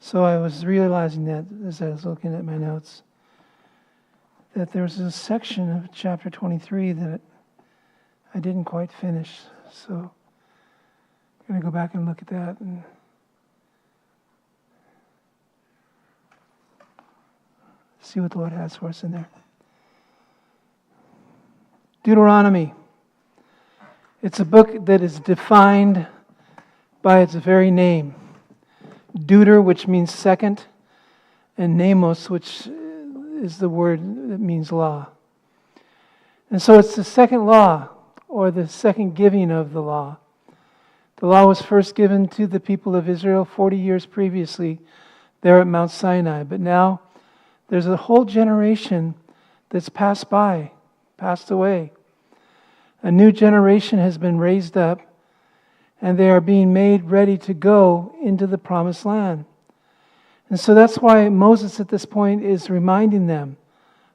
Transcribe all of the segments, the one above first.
So I was realizing that as I was looking at my notes, that there was a section of chapter 23 that I didn't quite finish. So I'm going to go back and look at that and see what the Lord has for us in there. Deuteronomy. It's a book that is defined by its very name. Deuter, which means second, and namos, which is the word that means law. And so it's the second law, or the second giving of the law. The law was first given to the people of Israel 40 years previously there at Mount Sinai. But now there's a whole generation that's passed away. A new generation has been raised up, and they are being made ready to go into the promised land. And so that's why Moses at this point is reminding them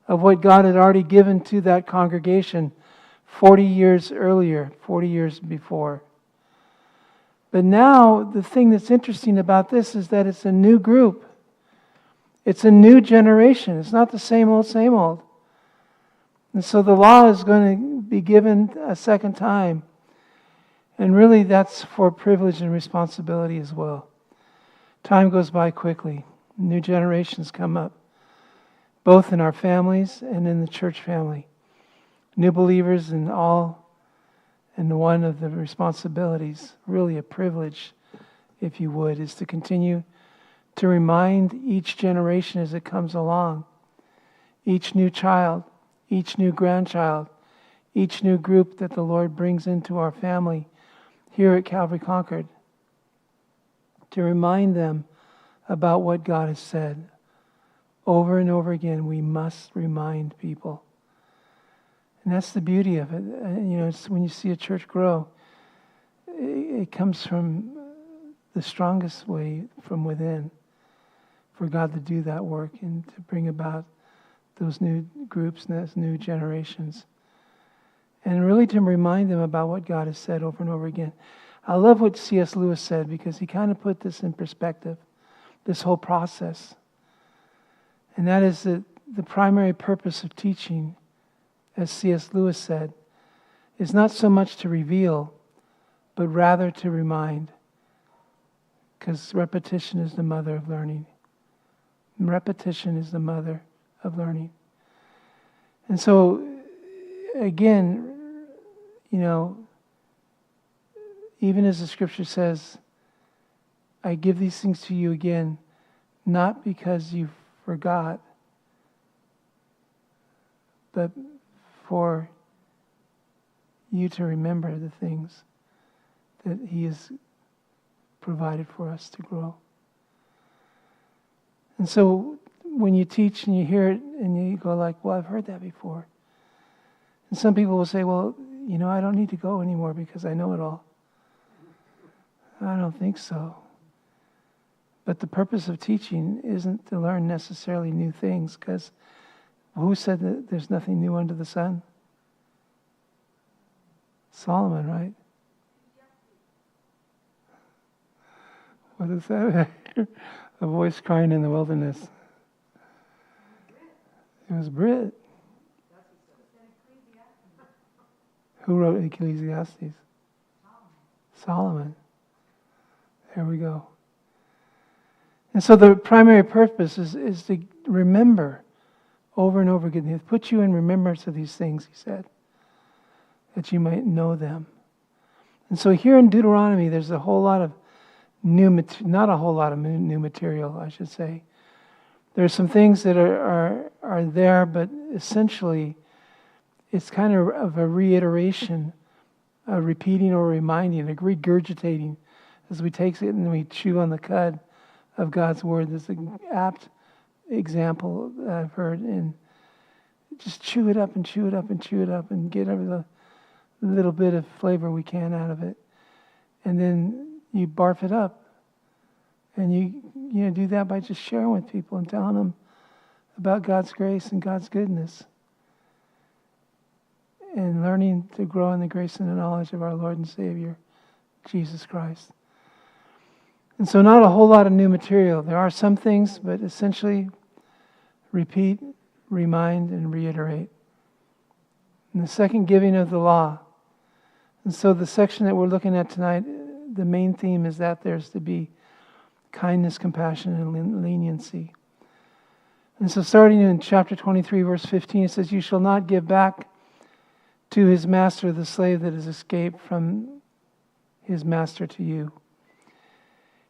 of what God had already given to that congregation 40 years earlier, 40 years before. But now the thing that's interesting about this is that it's a new group. It's a new generation. It's not the same old, same old. And so the law is going to be given a second time. And really that's for privilege and responsibility as well. Time goes by quickly. New generations come up, both in our families and in the church family. New believers in all, and one of the responsibilities, really a privilege, if you would, is to continue to remind each generation as it comes along, each new child, each new grandchild, each new group that the Lord brings into our family here at Calvary Concord, to remind them about what God has said. Over and over again, we must remind people. And that's the beauty of it. It's when you see a church grow, it comes from the strongest way from within, for God to do that work and to bring about those new groups and those new generations. And really to remind them about what God has said over and over again. I love what C.S. Lewis said, because he kind of put this in perspective, this whole process. And that is that the primary purpose of teaching, as C.S. Lewis said, is not so much to reveal, but rather to remind. Because repetition is the mother of learning. Repetition is the mother of learning. And so, again, even as the scripture says, I give these things to you again, not because you forgot, but for you to remember the things that He has provided for us to grow. And so when you teach and you hear it and you go like, well, I've heard that before. And some people will say, well, I don't need to go anymore because I know it all. I don't think so. But the purpose of teaching isn't to learn necessarily new things, because who said that there's nothing new under the sun? Solomon, right? What is that? A voice crying in the wilderness. It was Brit. Who wrote Ecclesiastes? Solomon. There we go. And so the primary purpose is to remember over and over again. He put you in remembrance of these things, he said, that you might know them. And so here in Deuteronomy, there's a whole lot of new material, I should say. There's some things that are there, but essentially it's kind of a reiteration, a repeating or reminding, a regurgitating as we take it and we chew on the cud of God's Word. There's an apt example that I've heard, and just chew it up and chew it up and chew it up and get every little bit of flavor we can out of it. And then you barf it up. And you do that by just sharing with people and telling them about God's grace and God's goodness. And learning to grow in the grace and the knowledge of our Lord and Savior, Jesus Christ. And so not a whole lot of new material. There are some things, but essentially repeat, remind, and reiterate. And the second giving of the law. And so the section that we're looking at tonight, the main theme is that there's to be kindness, compassion, and leniency. And so starting in chapter 23, verse 15, it says, "You shall not give back to his master the slave that has escaped from his master to you.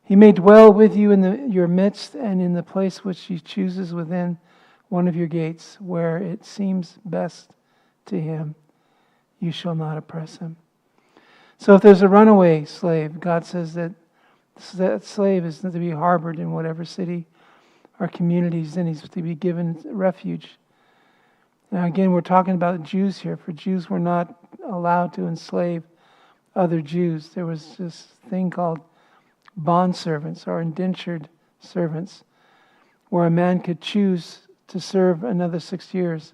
He may dwell with you in your midst and in the place which he chooses within one of your gates, where it seems best to him. You shall not oppress him." So if there's a runaway slave, God says that slave is to be harbored in whatever city or communities, and he's to be given refuge. Now again, we're talking about Jews here. For Jews were not allowed to enslave other Jews. There was this thing called bondservants or indentured servants, where a man could choose to serve another 6 years.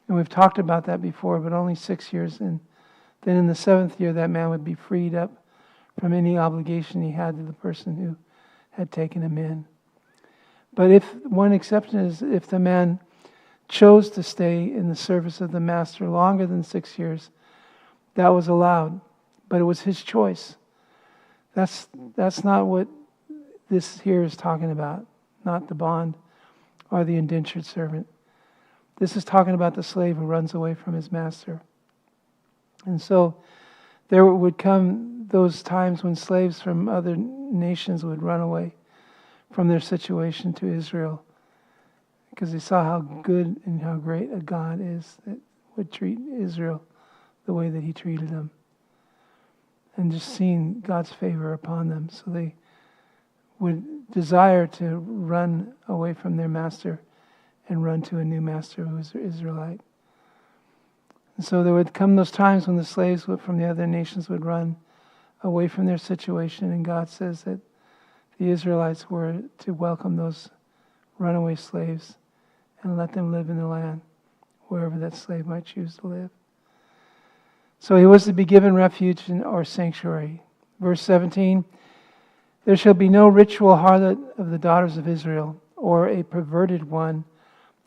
And we've talked about that before, but only 6 years. And then in the 7th year, that man would be freed up from any obligation he had to the person who had taken him in. But if one exception is if the man chose to stay in the service of the master longer than 6 years, that was allowed. But it was his choice. That's not what this here is talking about, not the bond or the indentured servant. This is talking about the slave who runs away from his master. And so there would come those times when slaves from other nations would run away from their situation to Israel, because they saw how good and how great a God is that would treat Israel the way that he treated them. And just seeing God's favor upon them. So they would desire to run away from their master and run to a new master who was an Israelite. And so there would come those times when the slaves from the other nations would run away from their situation, and God says that the Israelites were to welcome those runaway slaves and let them live in the land, wherever that slave might choose to live. So he was to be given refuge or sanctuary. Verse 17, "There shall be no ritual harlot of the daughters of Israel, or a perverted one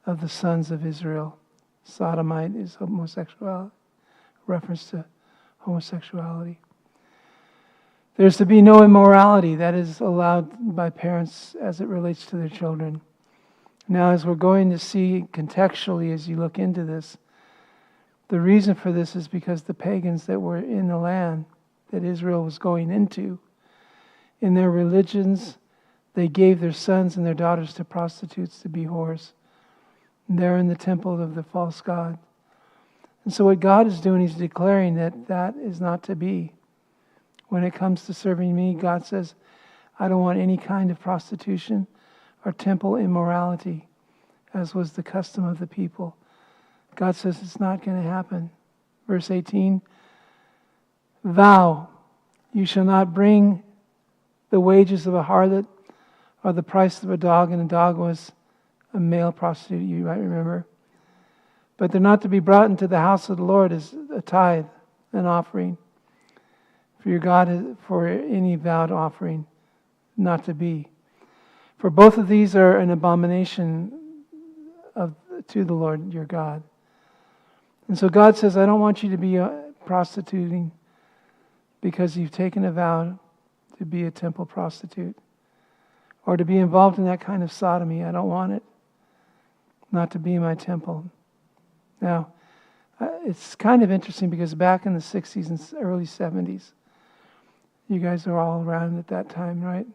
of the sons of Israel." Sodomite is homosexuality, reference to homosexuality. There's to be no immorality that is allowed by parents as it relates to their children. Now, as we're going to see contextually as you look into this, the reason for this is because the pagans that were in the land that Israel was going into, in their religions, they gave their sons and their daughters to prostitutes to be whores. And they're in the temple of the false god. And so what God is doing, he's declaring that that is not to be. When it comes to serving me, God says, I don't want any kind of prostitution or temple immorality, as was the custom of the people. God says it's not going to happen. Verse 18, "Vow, you shall not bring the wages of a harlot or the price of a dog," and a dog was a male prostitute, you might remember. "But they're not to be brought into the house of the Lord as a tithe, an offering. For your God, for any vowed offering, not to be. For both of these are an abomination to the Lord your God." And so God says, I don't want you to be prostituting because you've taken a vow to be a temple prostitute or to be involved in that kind of sodomy. I don't want it. Not to be in my temple. Now, it's kind of interesting because back in the 60s and early 70s, you guys are all around at that time, right?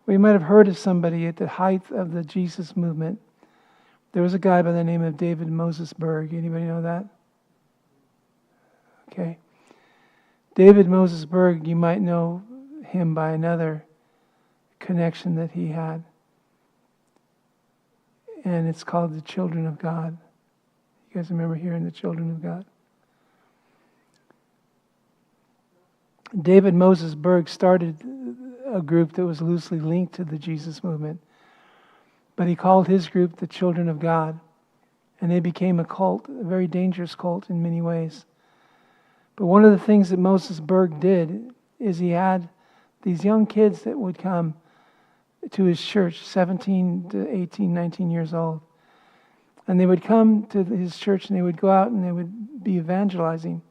We might have heard of somebody at the height of the Jesus movement. There was a guy by the name of David Moses Berg. Anybody know that? Okay. David Moses Berg, you might know him by another connection that he had. And it's called the Children of God. You guys remember hearing the Children of God? David Moses Berg started a group that was loosely linked to the Jesus movement. But he called his group the Children of God. And they became a cult, a very dangerous cult in many ways. But one of the things that Moses Berg did is he had these young kids that would come to his church, 17 to 18, 19 years old. And they would come to his church and they would go out and they would be evangelizing.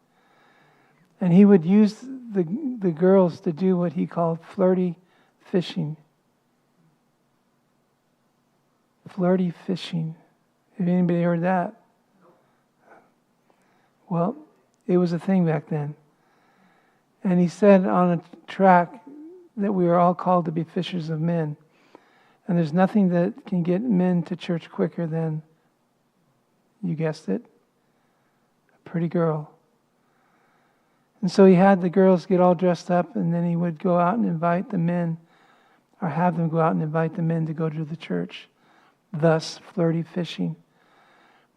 And he would use the girls to do what he called flirty fishing. Flirty fishing. Have anybody heard that? Well, it was a thing back then. And he said on a track that we are all called to be fishers of men. And there's nothing that can get men to church quicker than, you guessed it, a pretty girl. And so he had the girls get all dressed up, and then he would go out and invite the men, or have them go out and invite the men to go to the church. Thus, flirty fishing.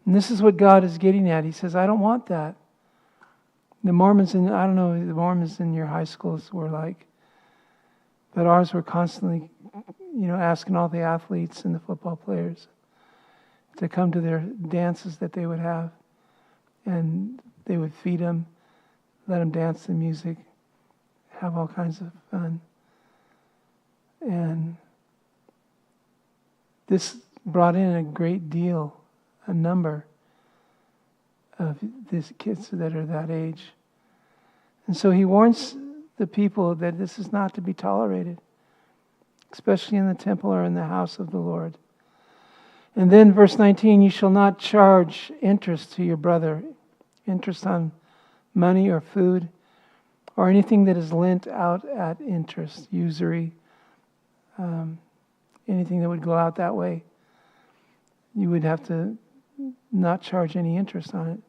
And this is what God is getting at. He says, I don't want that. The Mormons I don't know what the Mormons in your high schools were like, but ours were constantly, asking all the athletes and the football players to come to their dances that they would have. And they would feed them, let them dance to music, have all kinds of fun. And this brought in a great deal, a number of these kids that are that age. And so he warns the people that this is not to be tolerated, especially in the temple or in the house of the Lord. And then verse 19, you shall not charge interest to your brother, interest on money or food, or anything that is lent out at interest, usury, anything that would go out that way. You would have to not charge any interest on it.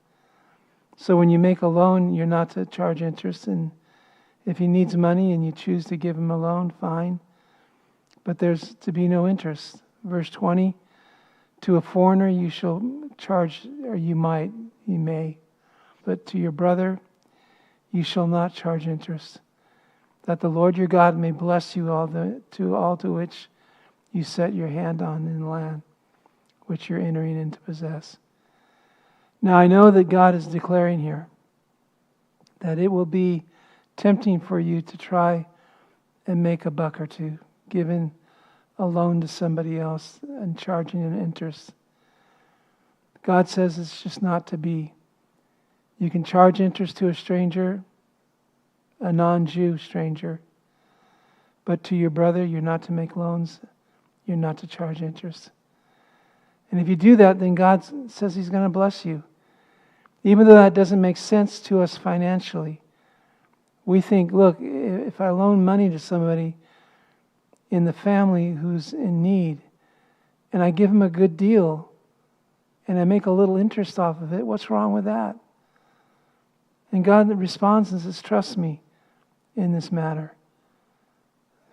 So when you make a loan, you're not to charge interest. And if he needs money and you choose to give him a loan, fine. But there's to be no interest. Verse 20, to a foreigner you shall charge, or you may. But to your brother you shall not charge interest, that the Lord your God may bless you all to which you set your hand on in the land which you're entering in to possess. Now I know that God is declaring here that it will be tempting for you to try and make a buck or two, giving a loan to somebody else and charging an interest. God says it's just not to be. You can charge interest to a stranger, a non-Jew stranger, but to your brother, you're not to make loans, you're not to charge interest. And if you do that, then God says He's going to bless you. Even though that doesn't make sense to us financially. We think, look, if I loan money to somebody in the family who's in need, and I give them a good deal, and I make a little interest off of it, what's wrong with that? And God responds and says, trust me in this matter.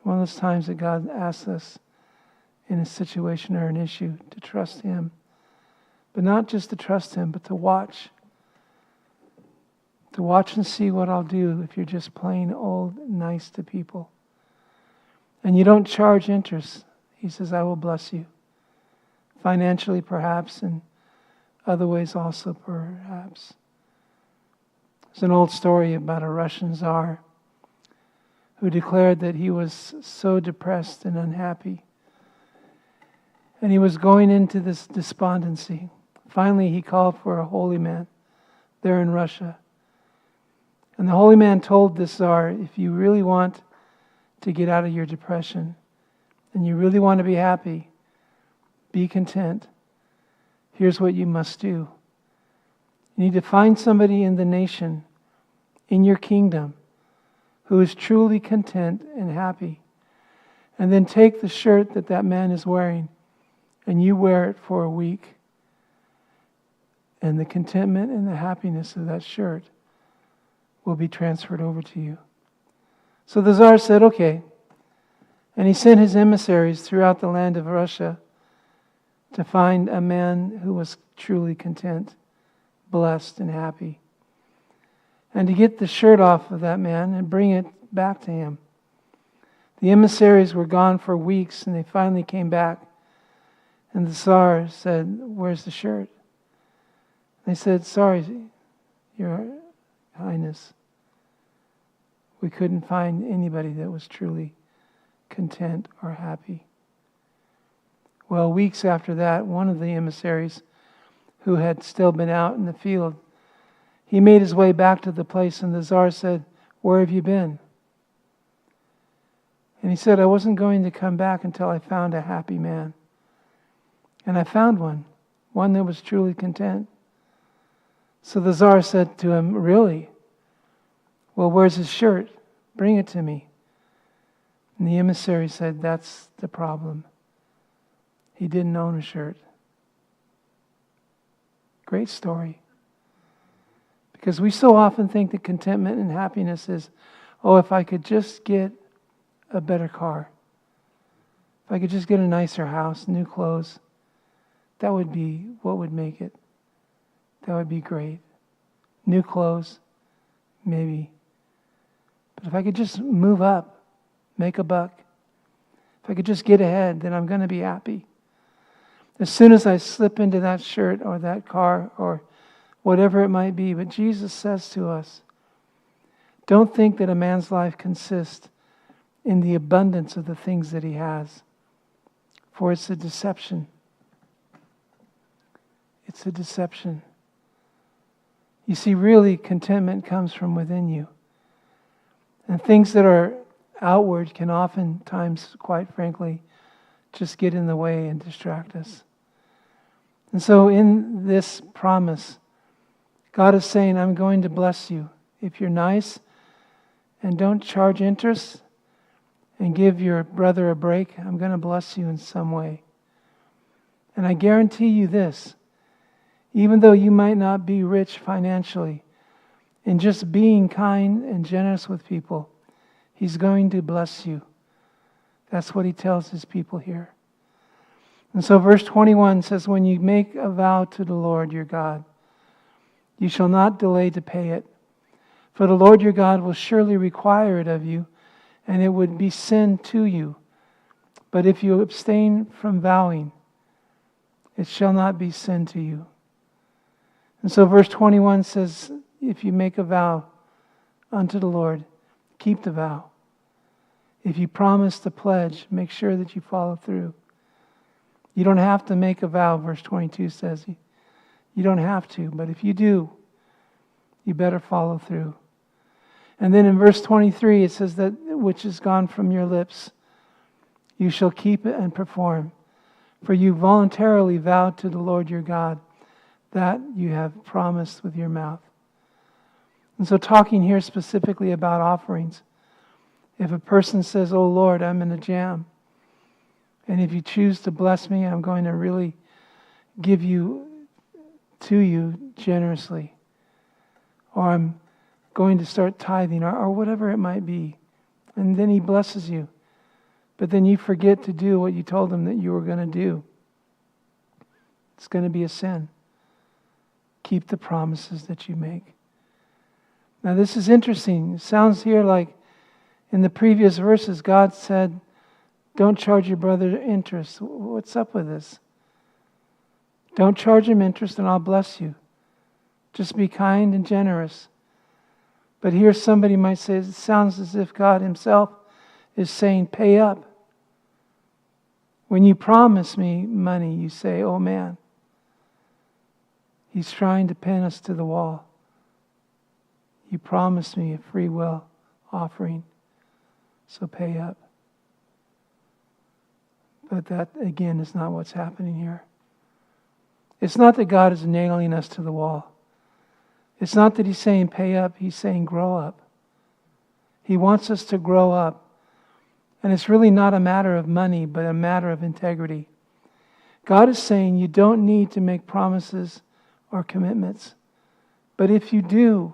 One of those times that God asks us in a situation or an issue to trust Him. But not just to trust Him, but to watch. To watch and see what I'll do if you're just plain old nice to people. And you don't charge interest. He says, I will bless you. Financially perhaps, and other ways also perhaps. There's an old story about a Russian Tsar who declared that he was so depressed and unhappy. And he was going into this despondency. Finally, he called for a holy man there in Russia. And the holy man told the Tsar, if you really want to get out of your depression and you really want to be happy, be content, here's what you must do. You need to find somebody in the nation, in your kingdom, who is truly content and happy. And then take the shirt that that man is wearing and you wear it for a week. And the contentment and the happiness of that shirt will be transferred over to you. So the Tsar said, okay. And he sent his emissaries throughout the land of Russia to find a man who was truly content, blessed, and happy. And to get the shirt off of that man and bring it back to him. The emissaries were gone for weeks and they finally came back. And the Tsar said, where's the shirt? They said, sorry, Your Highness. we couldn't find anybody that was truly content or happy. Well, weeks after that, one of the emissaries who had still been out in the field, he made his way back to the place, and the Tsar said, "Where have you been?" And he said, "I wasn't going to come back until I found a happy man." And I found one that was truly content. So the Tsar said to him, "Really? Well, where's his shirt? Bring it to me." And the emissary said, "That's the problem. He didn't own a shirt." Great story. Because we so often think that contentment and happiness is, oh, if I could just get a better car, if I could just get a nicer house, new clothes, that would be what would make it. That would be great. New clothes, maybe. But if I could just move up, make a buck, if I could just get ahead, then I'm going to be happy. As soon as I slip into that shirt or that car or whatever it might be, but Jesus says to us, don't think that a man's life consists in the abundance of the things that he has, for it's a deception. It's a deception. You see, really, contentment comes from within you. And things that are outward can oftentimes, quite frankly, just get in the way and distract us. And so in this promise, God is saying, I'm going to bless you. If you're nice and don't charge interest and give your brother a break, I'm going to bless you in some way. And I guarantee you this, even though you might not be rich financially, in just being kind and generous with people, He's going to bless you. That's what He tells His people here. And so verse 21 says, when you make a vow to the Lord your God, you shall not delay to pay it. For the Lord your God will surely require it of you, and it would be sin to you. But if you abstain from vowing, it shall not be sin to you. And so verse 21 says, if you make a vow unto the Lord, keep the vow. If you promise to pledge, make sure that you follow through. You don't have to make a vow, verse 22 says. You don't have to, but if you do, you better follow through. And then in verse 23 it says that which is gone from your lips, you shall keep it and perform. For you voluntarily vowed to the Lord your God that you have promised with your mouth. And so talking here specifically about offerings, if a person says, oh Lord, I'm in a jam, and if you choose to bless me, I'm going to really give you to you generously, or I'm going to start tithing, or whatever it might be, and then He blesses you, but then you forget to do what you told Him that you were going to do, it's going to be a sin. Keep the promises that you make. Now this is interesting. It sounds here like in the previous verses, God said, don't charge your brother interest. What's up with this? Don't charge him interest and I'll bless you. Just be kind and generous. But here somebody might say, it sounds as if God Himself is saying, pay up. When you promise me money, you say, oh man, He's trying to pin us to the wall. You promised me a free will offering, so pay up. But that, again, is not what's happening here. It's not that God is nailing us to the wall. It's not that He's saying pay up. He's saying grow up. He wants us to grow up. And it's really not a matter of money, but a matter of integrity. God is saying you don't need to make promises or commitments. But if you do,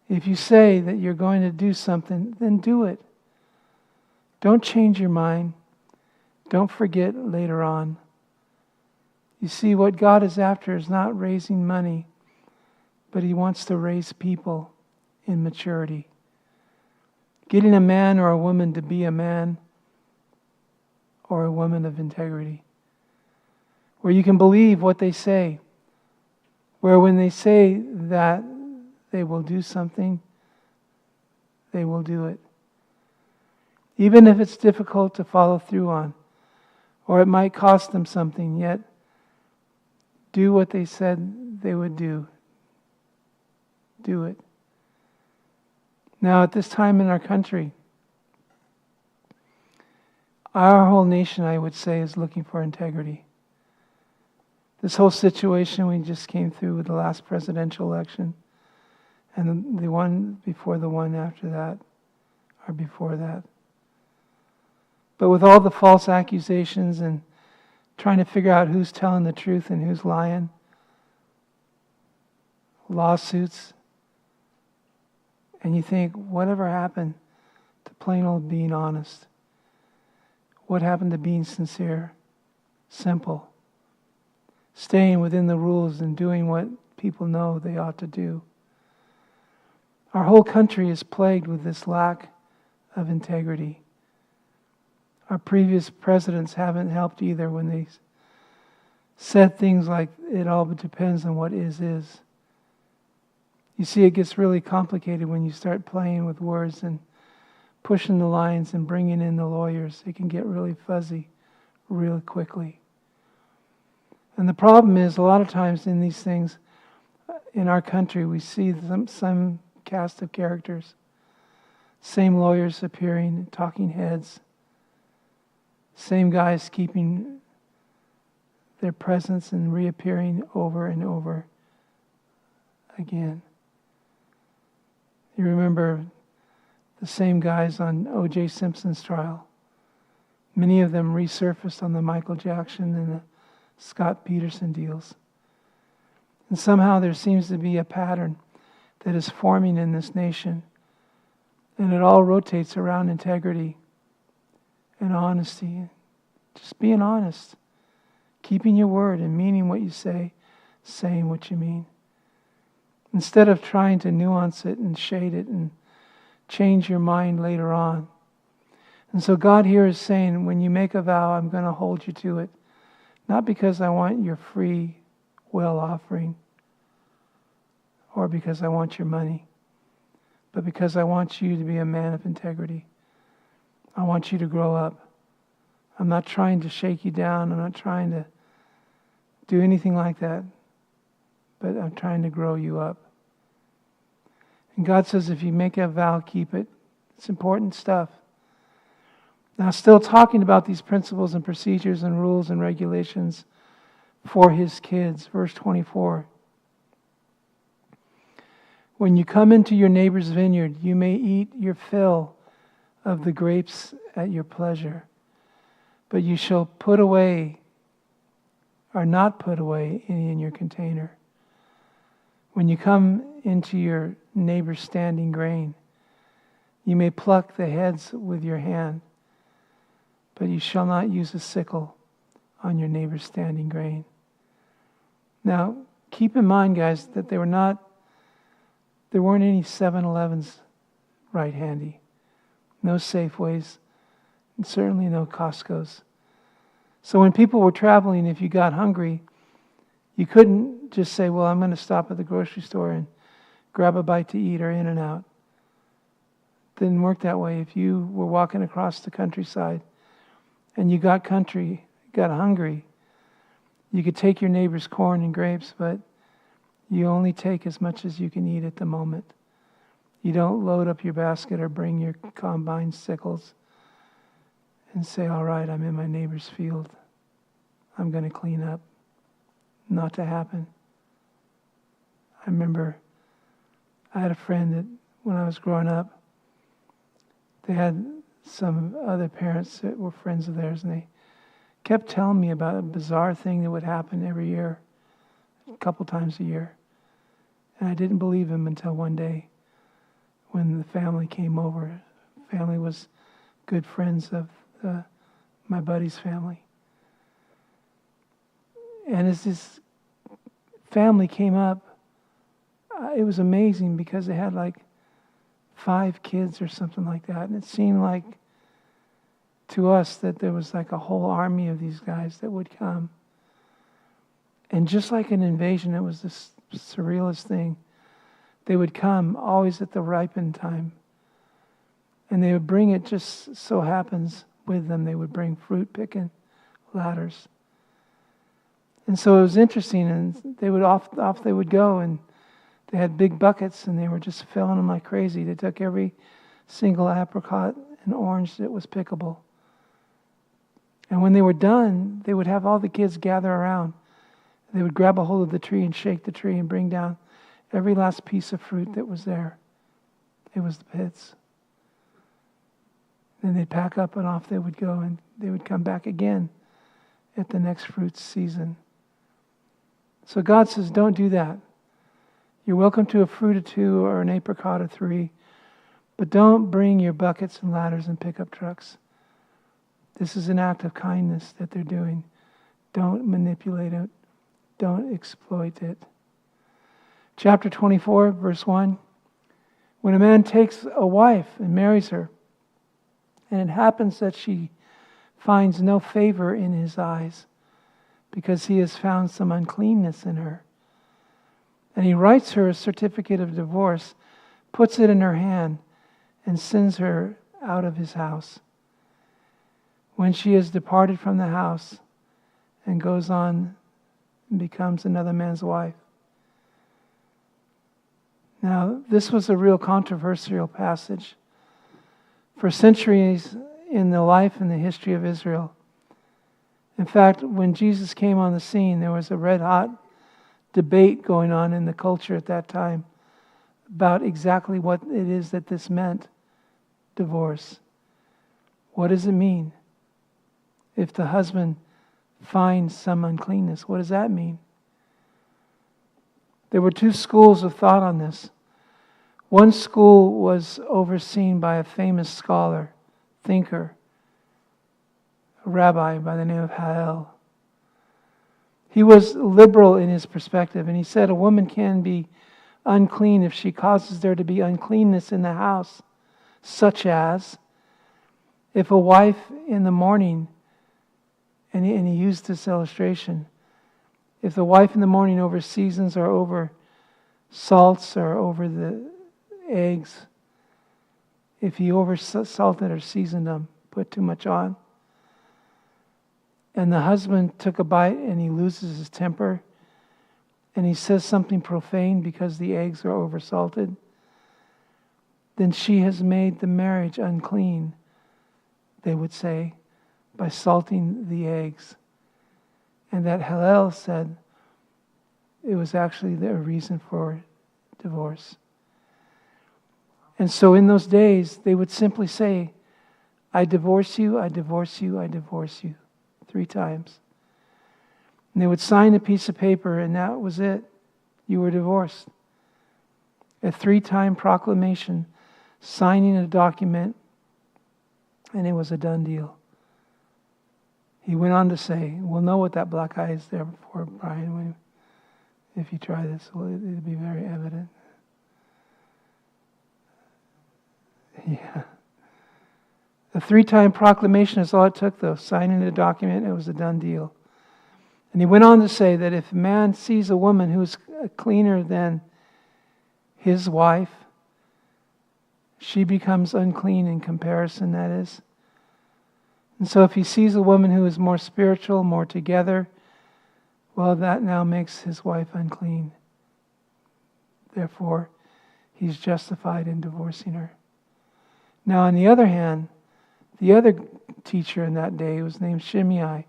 if you say that you're going to do something, then do it. Don't change your mind. Don't forget later on. You see, what God is after is not raising money, but He wants to raise people in maturity. Getting a man or a woman to be a man or a woman of integrity, where you can believe what they say, where when they say that they will do something, they will do it. Even if it's difficult to follow through on, or it might cost them something, yet do what they said they would do. Do it. Now, at this time in our country, our whole nation, I would say, is looking for integrity. This whole situation we just came through with the last presidential election, and the one before the one after that, or before that. But with all the false accusations and trying to figure out who's telling the truth and who's lying, lawsuits, and you think, whatever happened to plain old being honest? What happened to being sincere, simple, staying within the rules and doing what people know they ought to do? Our whole country is plagued with this lack of integrity. Our previous presidents haven't helped either when they said things like, it all depends on what is. You see, it gets really complicated when you start playing with words and pushing the lines and bringing in the lawyers. It can get really fuzzy really quickly. And the problem is, a lot of times in these things, in our country, we see some cast of characters. Same lawyers appearing, talking heads. Same guys keeping their presence and reappearing over and over again. You remember the same guys on O.J. Simpson's trial. Many of them resurfaced on the Michael Jackson and the Scott Peterson deals. And somehow there seems to be a pattern that is forming in this nation. And it all rotates around integrity and honesty. Just being honest. Keeping your word and meaning what you say, saying what you mean. Instead of trying to nuance it and shade it and change your mind later on. And so God here is saying, when you make a vow, I'm going to hold you to it. Not because I want your free will offering or because I want your money, but because I want you to be a man of integrity. I want you to grow up. I'm not trying to shake you down. I'm not trying to do anything like that. But I'm trying to grow you up. And God says if you make a vow, keep it. It's important stuff. Now, still talking about these principles and procedures and rules and regulations for His kids. Verse 24. When you come into your neighbor's vineyard, you may eat your fill of the grapes at your pleasure. But you shall put away, or not put away, any in your container. When you come into your neighbor's standing grain, you may pluck the heads with your hand, but you shall not use a sickle on your neighbor's standing grain. Now, keep in mind, guys, that there weren't any 7-Elevens right handy. No Safeways, and certainly no Costco's. So when people were traveling, if you got hungry, you couldn't just say, well, I'm going to stop at the grocery store and grab a bite to eat or In-N-Out. It didn't work that way. If you were walking across the countryside and you got hungry, you could take your neighbor's corn and grapes, but you only take as much as you can eat at the moment. You don't load up your basket or bring your combine sickles and say, all right, I'm in my neighbor's field. I'm going to clean up. Not to happen. I remember I had a friend that when I was growing up, they had some other parents that were friends of theirs, and they kept telling me about a bizarre thing that would happen every year, a couple times a year. And I didn't believe him until one day when the family came over. The family was good friends of my buddy's family. And as this family came up, it was amazing because they had like 5 kids or something like that. And it seemed like to us that there was like a whole army of these guys that would come. And just like an invasion, it was this surrealist thing. They would come always at the ripened time And they would bring, it just so happens with them, they would bring fruit picking ladders. And so it was interesting, and they would off they would go, and they had big buckets, and they were just filling them like crazy. They took every single apricot and orange that was pickable. And when they were done, they would have all the kids gather around. They would grab a hold of the tree and shake the tree and bring down every last piece of fruit that was there. It was the pits. Then they'd pack up and off they would go, and they would come back again at the next fruit season. So God says, don't do that. You're welcome to a fruit or two or an apricot or three, but don't bring your buckets and ladders and pickup trucks. This is an act of kindness that they're doing. Don't manipulate it. Don't exploit it. Chapter 24, verse 1. When a man takes a wife and marries her, and it happens that she finds no favor in his eyes because he has found some uncleanness in her, and he writes her a certificate of divorce, puts it in her hand, and sends her out of his house. When she has departed from the house and goes on and becomes another man's wife. Now, this was a real controversial passage. For centuries in the life and the history of Israel. In fact, when Jesus came on the scene, there was a red-hot debate going on in the culture at that time about exactly what it is that this meant, divorce. What does it mean? If the husband finds some uncleanness, what does that mean? There were two schools of thought on this. One school was overseen by a famous scholar, thinker, a rabbi by the name of Hillel. He was liberal in his perspective, and he said a woman can be unclean if she causes there to be uncleanness in the house, such as if a wife in the morning, and he used this illustration, if the wife in the morning over seasons or over salts or over the eggs, if he over salted or seasoned them, put too much on, and the husband took a bite and he loses his temper and he says something profane because the eggs are over salted, then she has made the marriage unclean, they would say, by salting the eggs. And that Hillel said it was actually the reason for divorce. And so in those days, they would simply say, I divorce you, I divorce you, I divorce you, 3 times. And they would sign a piece of paper, and that was it. You were divorced. A 3-time proclamation, signing a document, and it was a done deal. He went on to say, we'll know what that black eye is there for, Brian. If you try this, it'll be very evident. Yeah. The 3-time proclamation is all it took, though. Signing the document, it was a done deal. And he went on to say that if a man sees a woman who's cleaner than his wife, she becomes unclean in comparison, that is. And so if he sees a woman who is more spiritual, more together, well, that now makes his wife unclean. Therefore, he's justified in divorcing her. Now, on the other hand, the other teacher in that day was named Shimei,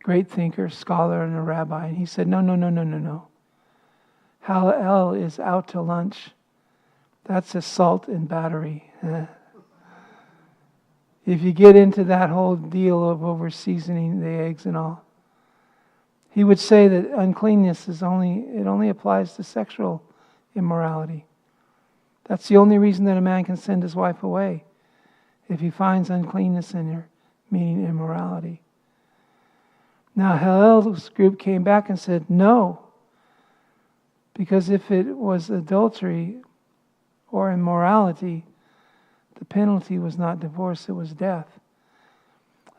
great thinker, scholar, and a rabbi. And he said, no. Hillel is out to lunch. That's assault and battery. If you get into that whole deal of over seasoning the eggs and all, he would say that uncleanness only applies to sexual immorality. That's the only reason that a man can send his wife away, if he finds uncleanness in her, meaning immorality. Now Hillel's group came back and said, no, because if it was adultery or immorality, the penalty was not divorce, it was death.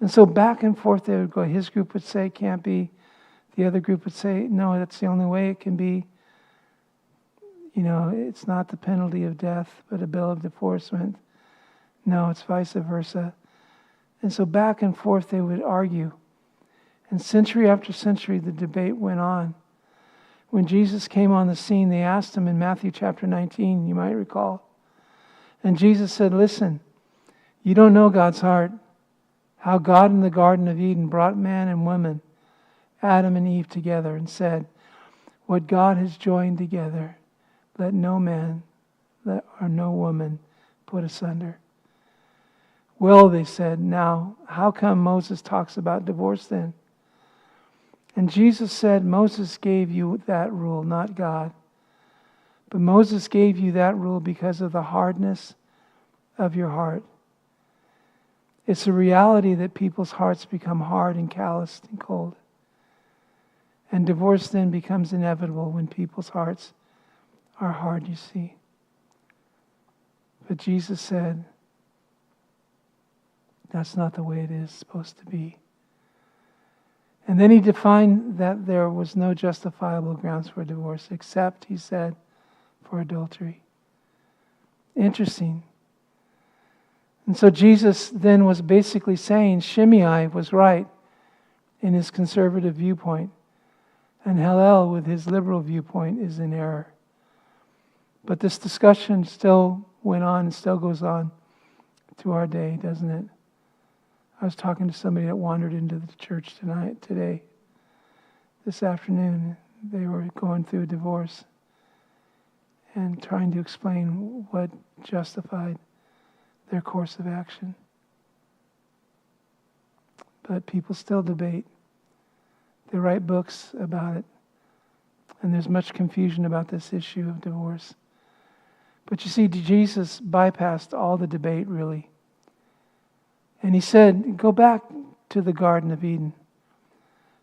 And so back and forth they would go. His group would say, can't be. The other group would say, no, that's the only way it can be. You know, it's not the penalty of death, but a bill of divorcement. No, it's vice versa. And so back and forth they would argue. And century after century the debate went on. When Jesus came on the scene, they asked him in Matthew chapter 19, you might recall. And Jesus said, listen, you don't know God's heart. How God in the Garden of Eden brought man and woman, Adam and Eve, together and said, what God has joined together, let no man or no woman put asunder. Well, they said, now, how come Moses talks about divorce then? And Jesus said, Moses gave you that rule, not God. But Moses gave you that rule because of the hardness of your heart. It's a reality that people's hearts become hard and calloused and cold. And divorce then becomes inevitable when people's hearts are hard, you see. But Jesus said, that's not the way it is supposed to be. And then he defined that there was no justifiable grounds for divorce except, he said, for adultery. Interesting. And so Jesus then was basically saying Shimei was right in his conservative viewpoint, and Hillel with his liberal viewpoint is in error. But this discussion still went on and still goes on to our day, doesn't it? I was talking to somebody that wandered into the church this afternoon. They were going through a divorce and trying to explain what justified their course of action. But people still debate. They write books about it. And there's much confusion about this issue of divorce. But you see, Jesus bypassed all the debate, really. And he said, go back to the Garden of Eden.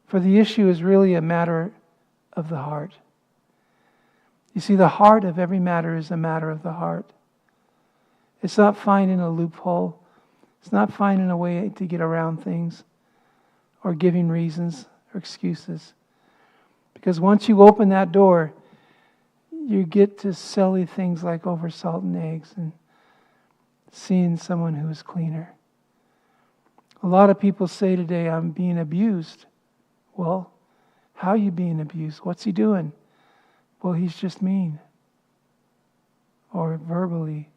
For the issue is really a matter of the heart. You see, the heart of every matter is a matter of the heart. It's not finding a loophole. It's not finding a way to get around things or giving reasons or excuses. Because once you open that door, you get to silly things like over salt and eggs and seeing someone who is cleaner. A lot of people say today, I'm being abused. Well, how are you being abused? What's he doing? Well, he's just mean. Or verbally.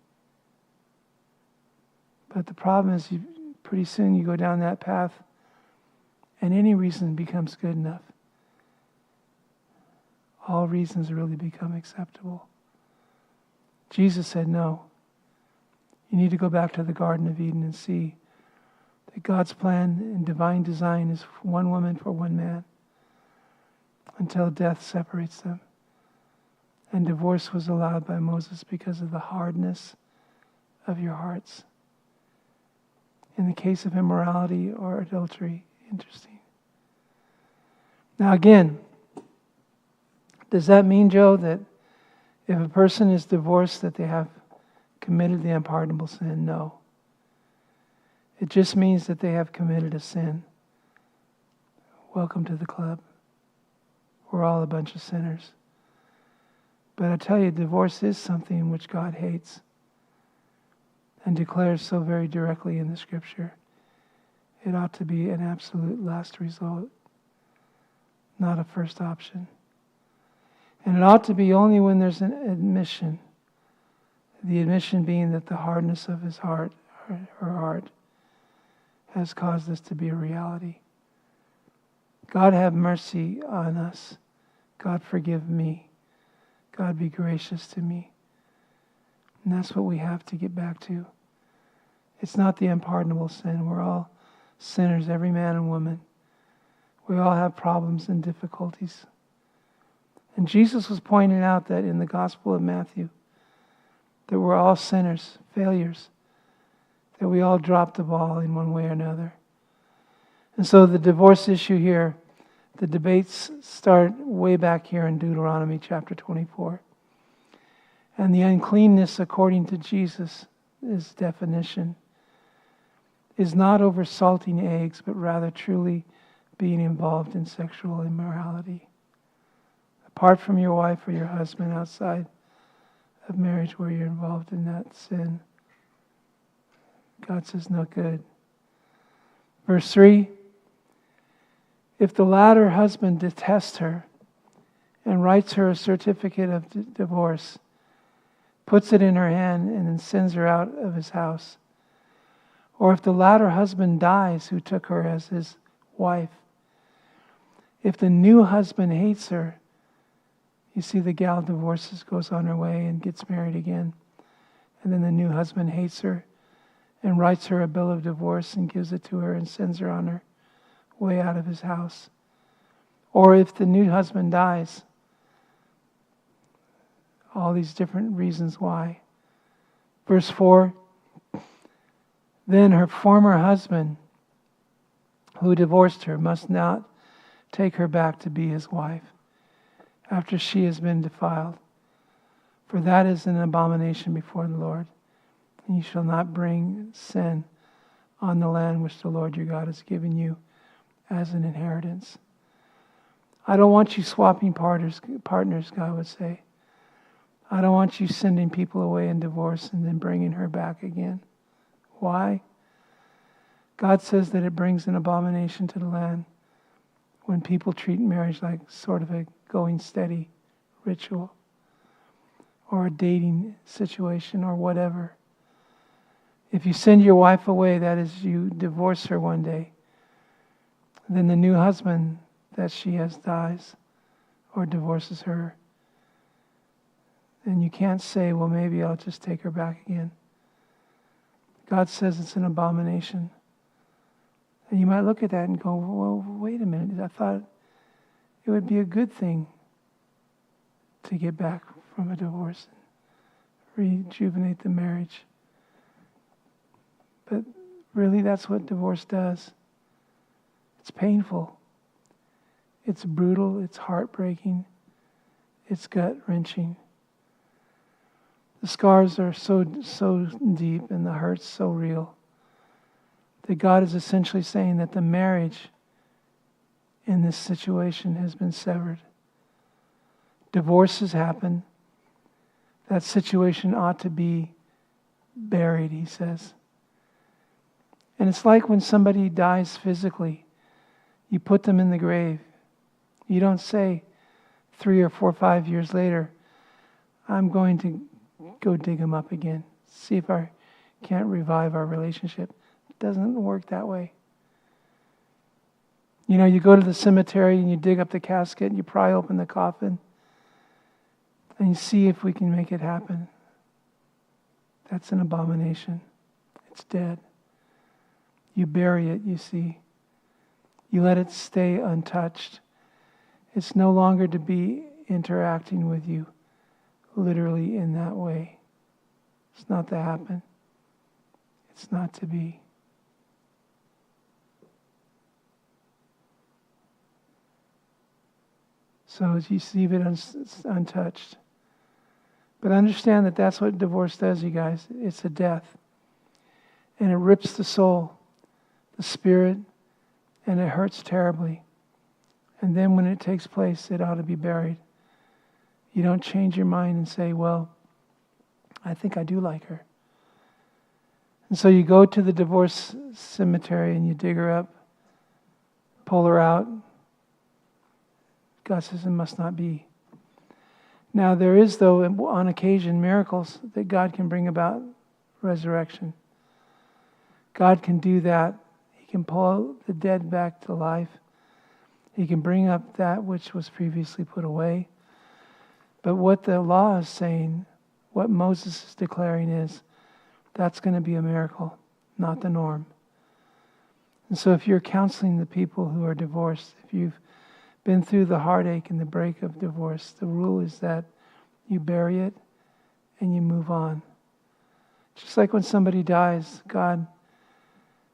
But the problem is, pretty soon you go down that path and any reason becomes good enough. All reasons really become acceptable. Jesus said, no. You need to go back to the Garden of Eden and see that God's plan and divine design is one woman for one man until death separates them. And divorce was allowed by Moses because of the hardness of your hearts. In the case of immorality or adultery, interesting. Now again, does that mean, Joe, that if a person is divorced that they have committed the unpardonable sin? No. It just means that they have committed a sin. Welcome to the club. We're all a bunch of sinners. But I tell you, divorce is something which God hates and declares so very directly in the Scripture. It ought to be an absolute last result, not a first option. And it ought to be only when there's an admission. The admission being that the hardness of his heart, or her heart, has caused this to be a reality. God have mercy on us. God forgive me. God be gracious to me. And that's what we have to get back to. It's not the unpardonable sin. We're all sinners, every man and woman. We all have problems and difficulties. And Jesus was pointing out that in the Gospel of Matthew, that we're all sinners, failures, that we all dropped the ball in one way or another. And so the divorce issue here, the debates start way back here in Deuteronomy chapter 24. And the uncleanness, according to Jesus' definition, is not over salting eggs, but rather truly being involved in sexual immorality. Apart from your wife or your husband, outside of marriage where you're involved in that sin. God says no good. Verse 3, if the latter husband detests her and writes her a certificate of divorce, puts it in her hand, and then sends her out of his house, or if the latter husband dies who took her as his wife, if the new husband hates her, you see the gal divorces, goes on her way and gets married again, and then the new husband hates her and writes her a bill of divorce and gives it to her and sends her on her way out of his house. Or if the new husband dies, all these different reasons why. Verse 4, then her former husband who divorced her must not take her back to be his wife after she has been defiled. For that is an abomination before the Lord. And you shall not bring sin on the land which the Lord your God has given you as an inheritance. I don't want you swapping partners, God would say. I don't want you sending people away in divorce and then bringing her back again. Why? God says that it brings an abomination to the land when people treat marriage like sort of a going steady ritual or a dating situation or whatever. If you send your wife away, that is, you divorce her one day, then the new husband that she has dies or divorces her. And you can't say, well, maybe I'll just take her back again. God says it's an abomination. And you might look at that and go, well, wait a minute. I thought it would be a good thing to get back from a divorce and rejuvenate the marriage. But really, that's what divorce does. It's painful. It's brutal. It's heartbreaking. It's gut-wrenching. The scars are so deep and the hurt's so real that God is essentially saying that the marriage in this situation has been severed. Divorces happen. That situation ought to be buried, he says. And it's like when somebody dies physically, you put them in the grave. You don't say 3 or 4 or 5 years later, I'm going to go dig them up again, see if I can't revive our relationship. It doesn't work that way. You know, you go to the cemetery and you dig up the casket and you pry open the coffin and you see if we can make it happen. That's an abomination. It's dead. You bury it, you see. You let it stay untouched. It's no longer to be interacting with you literally in that way. It's not to happen. It's not to be. So you leave it untouched. But understand that that's what divorce does, you guys. It's a death. And it rips the soul, the spirit, and it hurts terribly. And then when it takes place, it ought to be buried. You don't change your mind and say, well, I think I do like her. And so you go to the divorce cemetery and you dig her up, pull her out. God says it must not be. Now there is, though, on occasion, miracles that God can bring about resurrection. God can do that. He can pull the dead back to life. He can bring up that which was previously put away. But what the law is saying, what Moses is declaring is, that's going to be a miracle, not the norm. And so if you're counseling the people who are divorced, if you've been through the heartache and the break of divorce, the rule is that you bury it and you move on. Just like when somebody dies, God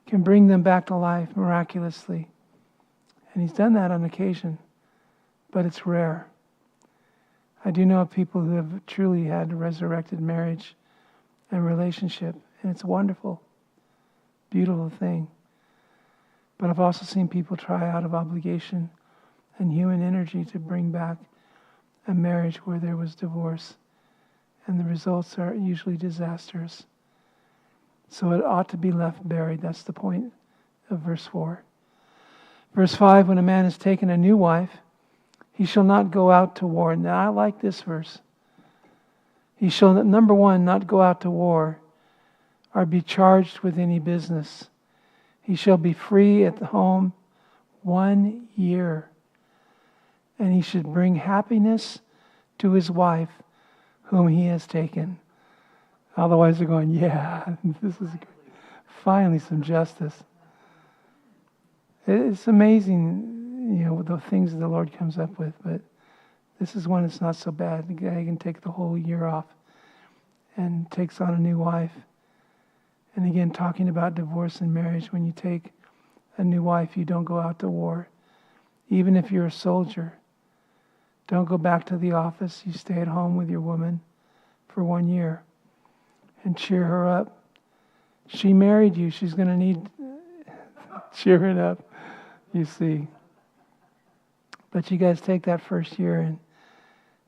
can bring them back to life miraculously. And He's done that on occasion, but it's rare. I do know of people who have truly had a resurrected marriage and relationship, and it's a wonderful, beautiful thing. But I've also seen people try out of obligation and human energy to bring back a marriage where there was divorce, and the results are usually disastrous. So it ought to be left buried. That's the point of verse 4. Verse 5, when a man has taken a new wife, he shall not go out to war. Now I like this verse. He shall, number one, not go out to war or be charged with any business. He shall be free at the home 1 year. And he should bring happiness to his wife whom he has taken. Otherwise they're going, yeah, this is finally some justice. It's amazing, the things that the Lord comes up with, but this is one that's not so bad. The guy can take the whole year off and takes on a new wife. And again, talking about divorce and marriage, when you take a new wife, you don't go out to war. Even if you're a soldier, don't go back to the office. You stay at home with your woman for 1 year and cheer her up. She married you. She's going to need cheering up, you see. But you guys take that first year and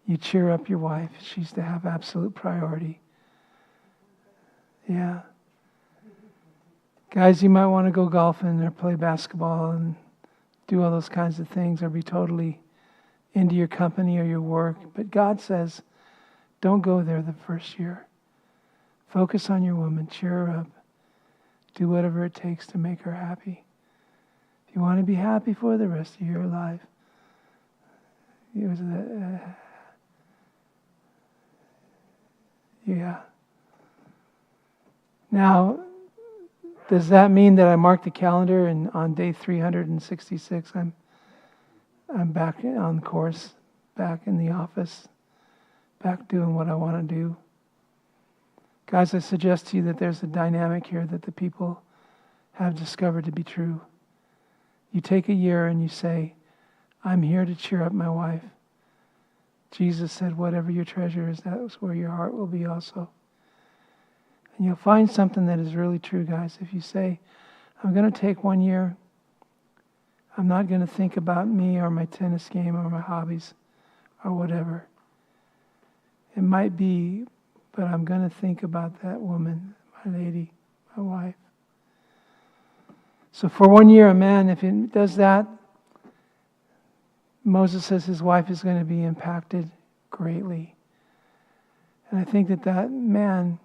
you cheer up your wife. She's to have absolute priority. Yeah. Guys, you might want to go golfing or play basketball and do all those kinds of things or be totally into your company or your work. But God says, don't go there the first year. Focus on your woman. Cheer her up. Do whatever it takes to make her happy. If you want to be happy for the rest of your life, yeah. Now, does that mean that I mark the calendar and on day 366 I'm back on course, back in the office, back doing what I want to do? Guys, I suggest to you that there's a dynamic here that the people have discovered to be true. You take a year and you say, I'm here to cheer up my wife. Jesus said, whatever your treasure is, that is where your heart will be also. And you'll find something that is really true, guys. If you say, I'm going to take 1 year, I'm not going to think about me or my tennis game or my hobbies or whatever. It might be, but I'm going to think about that woman, my lady, my wife. So for 1 year, a man, if he does that, Moses says his wife is going to be impacted greatly. And I think that man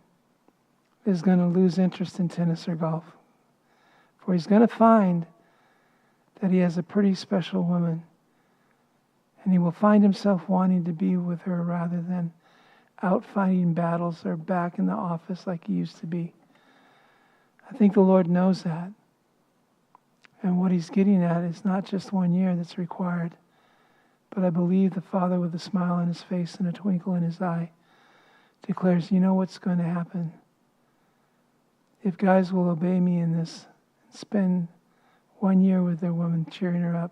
is going to lose interest in tennis or golf. For he's going to find that he has a pretty special woman. And he will find himself wanting to be with her rather than out fighting battles or back in the office like he used to be. I think the Lord knows that. And what he's getting at is not just 1 year that's required, but I believe the Father, with a smile on his face and a twinkle in his eye, declares, you know what's going to happen? If guys will obey me in this, spend 1 year with their woman, cheering her up,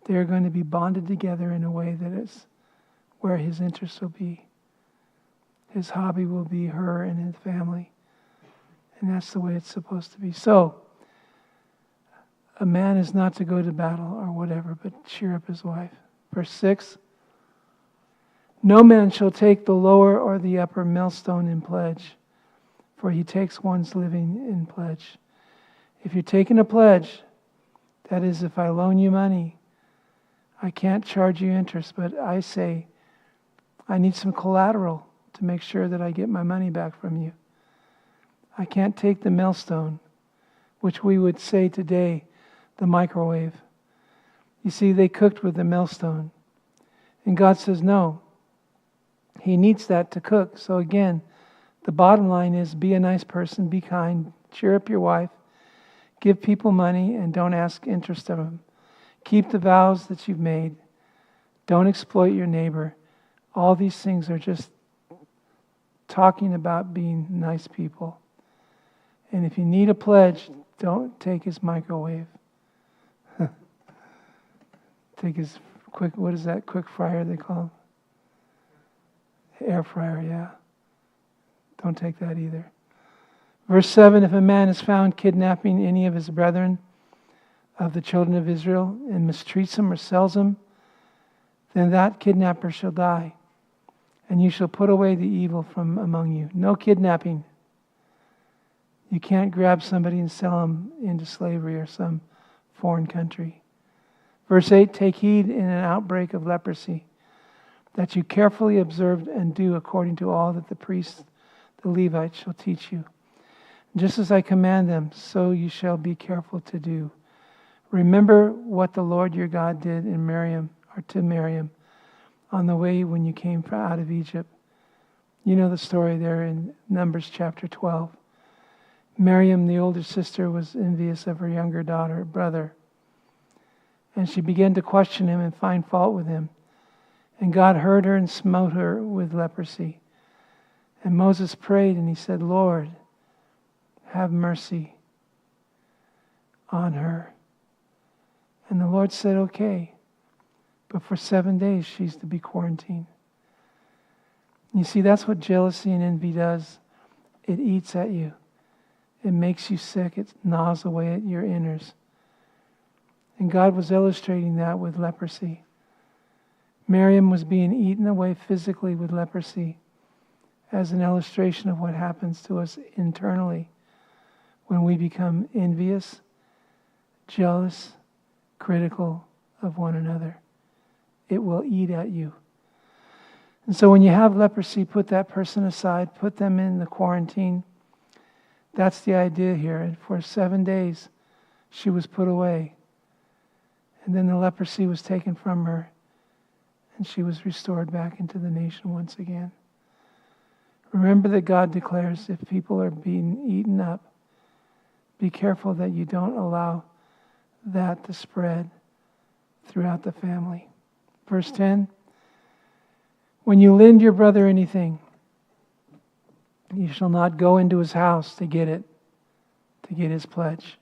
they're going to be bonded together in a way that is where his interests will be. His hobby will be her and his family. And that's the way it's supposed to be. So, a man is not to go to battle or whatever, but cheer up his wife. Verse 6, no man shall take the lower or the upper millstone in pledge, for he takes one's living in pledge. If you're taking a pledge, that is, if I loan you money, I can't charge you interest, but I say, I need some collateral to make sure that I get my money back from you. I can't take the millstone, which we would say today, the microwave. You see, they cooked with the millstone. And God says, no, he needs that to cook. So again, the bottom line is be a nice person, be kind, cheer up your wife, give people money, and don't ask interest of them. Keep the vows that you've made. Don't exploit your neighbor. All these things are just talking about being nice people. And if you need a pledge, don't take his microwave. Take his quick fryer they call it? Air fryer, yeah. Don't take that either. Verse 7, if a man is found kidnapping any of his brethren of the children of Israel and mistreats them or sells them, then that kidnapper shall die, and you shall put away the evil from among you. No kidnapping. You can't grab somebody and sell them into slavery or some foreign country. Verse 8, take heed in an outbreak of leprosy, that you carefully observe and do according to all that the priests, the Levites, shall teach you. Just as I command them, so you shall be careful to do. Remember what the Lord your God did to Miriam on the way when you came out of Egypt. You know the story there in Numbers chapter 12. Miriam, the older sister, was envious of her younger brother. And she began to question him and find fault with him. And God heard her and smote her with leprosy. And Moses prayed and he said, Lord, have mercy on her. And the Lord said, okay. But for 7 days she's to be quarantined. You see, that's what jealousy and envy does. It eats at you. It makes you sick. It gnaws away at your inners. And God was illustrating that with leprosy. Miriam was being eaten away physically with leprosy as an illustration of what happens to us internally when we become envious, jealous, critical of one another. It will eat at you. And so when you have leprosy, put that person aside, put them in the quarantine. That's the idea here. And for 7 days, she was put away. And then the leprosy was taken from her, and she was restored back into the nation once again. Remember that God declares if people are being eaten up, be careful that you don't allow that to spread throughout the family. Verse 10, when you lend your brother anything, you shall not go into his house to get his pledge.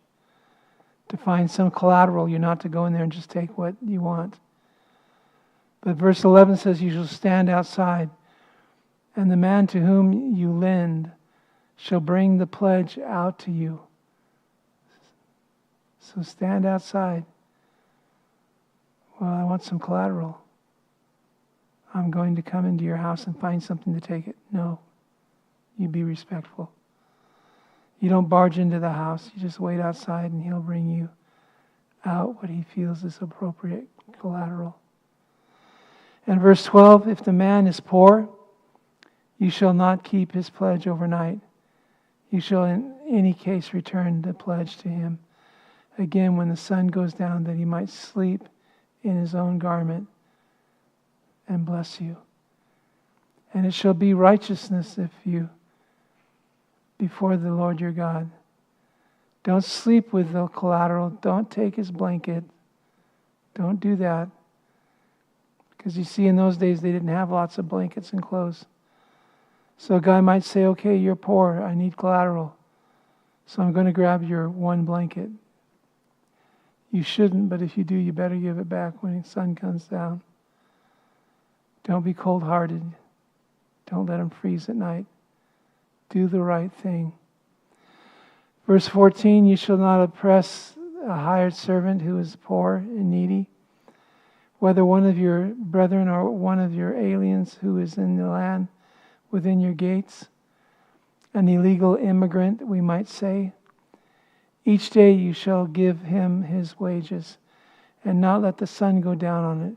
To find some collateral, you're not to go in there and just take what you want. But verse 11 says you shall stand outside, and the man to whom you lend shall bring the pledge out to you. So stand outside. Well, I want some collateral. I'm going to come into your house and find something to take it. No. You be respectful. You don't barge into the house. You just wait outside and he'll bring you out what he feels is appropriate collateral. And verse 12, if the man is poor, you shall not keep his pledge overnight. You shall in any case return the pledge to him again when the sun goes down, that he might sleep in his own garment and bless you. And it shall be righteousness if you before the Lord your God. Don't sleep with the collateral. Don't take his blanket. Don't do that. Because you see, in those days, they didn't have lots of blankets and clothes. So a guy might say, okay, you're poor. I need collateral. So I'm going to grab your one blanket. You shouldn't, but if you do, you better give it back when the sun comes down. Don't be cold-hearted. Don't let him freeze at night. Do the right thing. Verse 14, you shall not oppress a hired servant who is poor and needy, whether one of your brethren or one of your aliens who is in the land within your gates, an illegal immigrant, we might say. Each day you shall give him his wages, and not let the sun go down on it,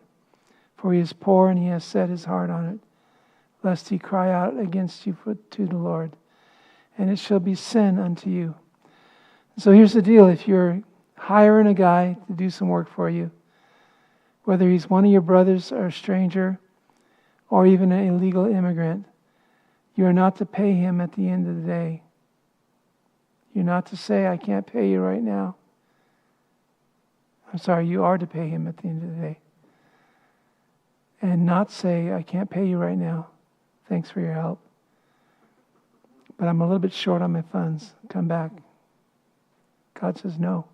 for he is poor and he has set his heart on it, lest he cry out against you to the Lord, and it shall be sin unto you. So here's the deal. If you're hiring a guy to do some work for you, whether he's one of your brothers or a stranger, or even an illegal immigrant, you are not to pay him at the end of the day. You're not to say, I can't pay you right now. I'm sorry, you are to pay him at the end of the day. And not say, I can't pay you right now. Thanks for your help. But I'm a little bit short on my funds. Come back. God says no.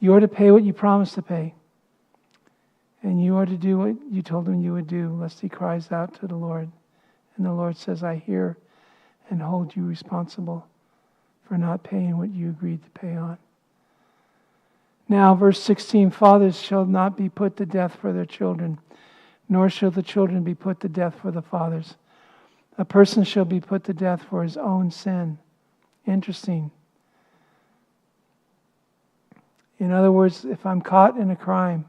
You are to pay what you promised to pay. And you are to do what you told him you would do, lest he cries out to the Lord. And the Lord says, I hear and hold you responsible for not paying what you agreed to pay on. Now, verse 16, fathers shall not be put to death for their children, nor shall the children be put to death for the fathers. A person shall be put to death for his own sin. Interesting. In other words, if I'm caught in a crime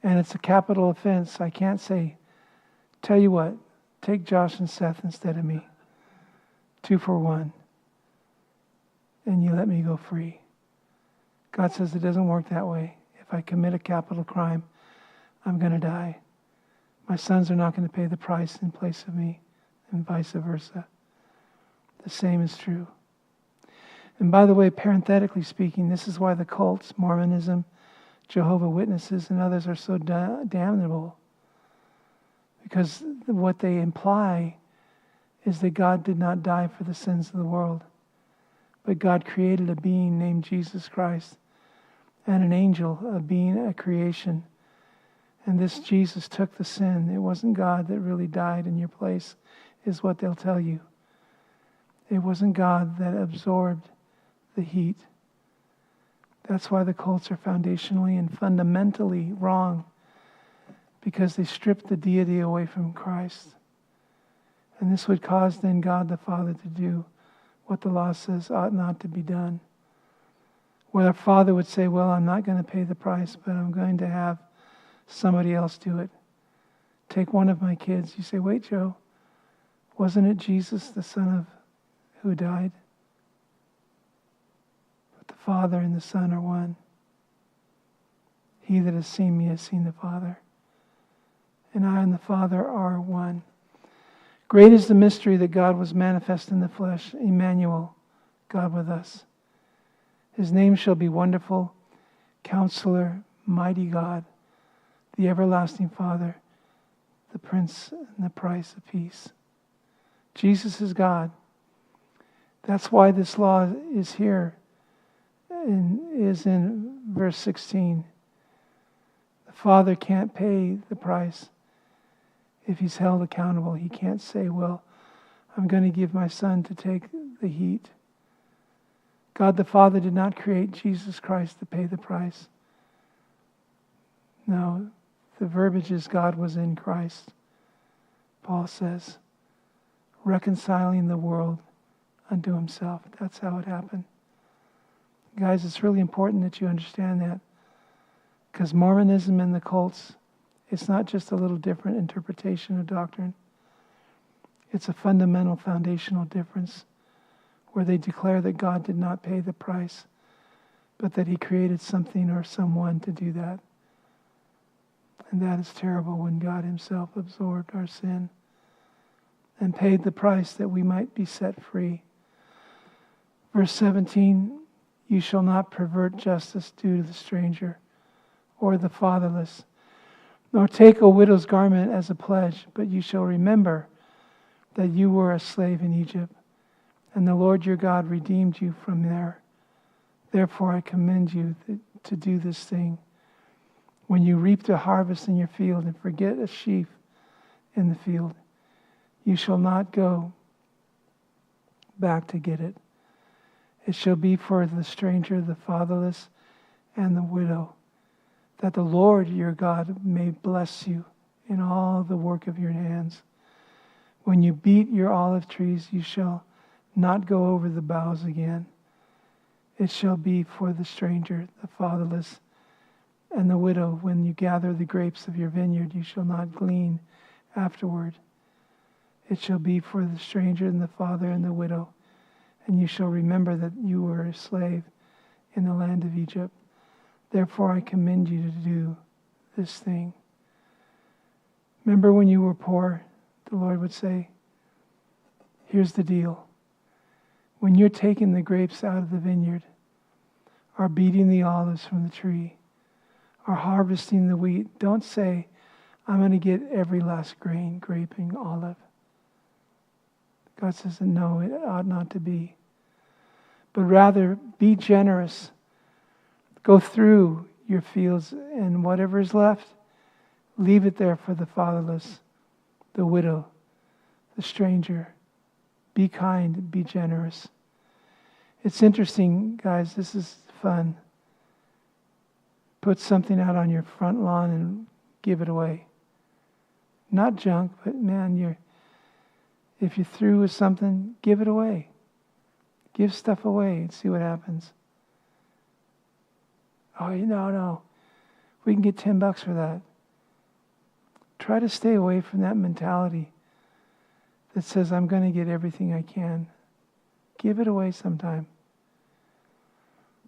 and it's a capital offense, I can't say, tell you what, take Josh and Seth instead of me. 2 for 1. And you let me go free. God says it doesn't work that way. If I commit a capital crime, I'm going to die. My sons are not going to pay the price in place of me, and vice versa. The same is true. And by the way, parenthetically speaking, this is why the cults, Mormonism, Jehovah's Witnesses, and others are so damnable. Because what they imply is that God did not die for the sins of the world, but God created a being named Jesus Christ and an angel, a being, a creation. And this Jesus took the sin. It wasn't God that really died in your place, is what they'll tell you. It wasn't God that absorbed the heat. That's why the cults are foundationally and fundamentally wrong, because they stripped the deity away from Christ. And this would cause then God the Father to do what the law says ought not to be done. Where a father would say, well, I'm not going to pay the price, but I'm going to have somebody else do it. Take one of my kids. You say, wait, Joe, wasn't it Jesus, the Son of who died? But the Father and the Son are one. He that has seen me has seen the Father. And I and the Father are one. Great is the mystery that God was manifest in the flesh, Emmanuel, God with us. His name shall be Wonderful, Counselor, Mighty God, the Everlasting Father, the Prince and the Price of Peace. Jesus is God. That's why this law is here and is in verse 16. The Father can't pay the price. If he's held accountable, he can't say, well, I'm going to give my son to take the heat. God the Father did not create Jesus Christ to pay the price. No, the verbiage is God was in Christ. Paul says, reconciling the world unto himself. That's how it happened. Guys, it's really important that you understand that. Because Mormonism and the cults, it's not just a little different interpretation of doctrine. It's a fundamental, foundational difference where they declare that God did not pay the price, but that he created something or someone to do that. And that is terrible when God himself absorbed our sin and paid the price that we might be set free. Verse 17, you shall not pervert justice due to the stranger or the fatherless, nor take a widow's garment as a pledge, but you shall remember that you were a slave in Egypt, and the Lord your God redeemed you from there. Therefore I commend you to do this thing. When you reap the harvest in your field and forget a sheaf in the field, you shall not go back to get it. It shall be for the stranger, the fatherless, and the widow, that the Lord your God may bless you in all the work of your hands. When you beat your olive trees, you shall not go over the boughs again. It shall be for the stranger, the fatherless, and the widow. When you gather the grapes of your vineyard, you shall not glean afterward. It shall be for the stranger and the father and the widow. And you shall remember that you were a slave in the land of Egypt. Therefore I commend you to do this thing. Remember when you were poor, the Lord would say, here's the deal. When you're taking the grapes out of the vineyard, or beating the olives from the tree, or harvesting the wheat, don't say, I'm going to get every last grain, grape, and olive. God says, no, it ought not to be. But rather, be generous. Go through your fields, and whatever is left, leave it there for the fatherless, the widow, the stranger. Be kind, be generous. It's interesting, guys, this is fun. Put something out on your front lawn and give it away. Not junk, but man, if you're through with something, give it away. Give stuff away and see what happens. Oh, no. We can get $10 for that. Try to stay away from that mentality that says, I'm going to get everything I can. Give it away sometime.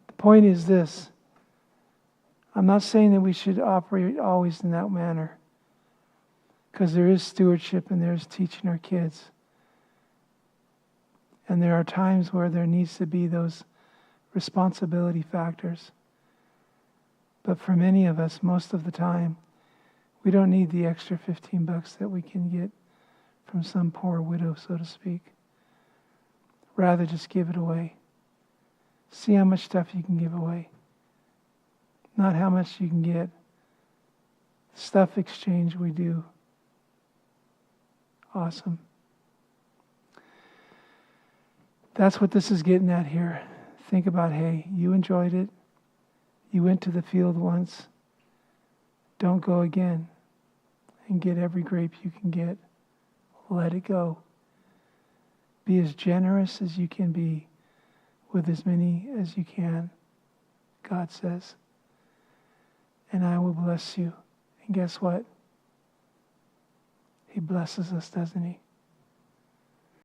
The point is this. I'm not saying that we should operate always in that manner, because there is stewardship and there is teaching our kids. And there are times where there needs to be those responsibility factors. But for many of us, most of the time, we don't need the extra $15 that we can get from some poor widow, so to speak. Rather, just give it away. See how much stuff you can give away. Not how much you can get. Stuff exchange we do. Awesome. That's what this is getting at here. Think about, hey, you enjoyed it. You went to the field once. Don't go again and get every grape you can get. Let it go. Be as generous as you can be with as many as you can, God says. And I will bless you. And guess what? He blesses us, doesn't he?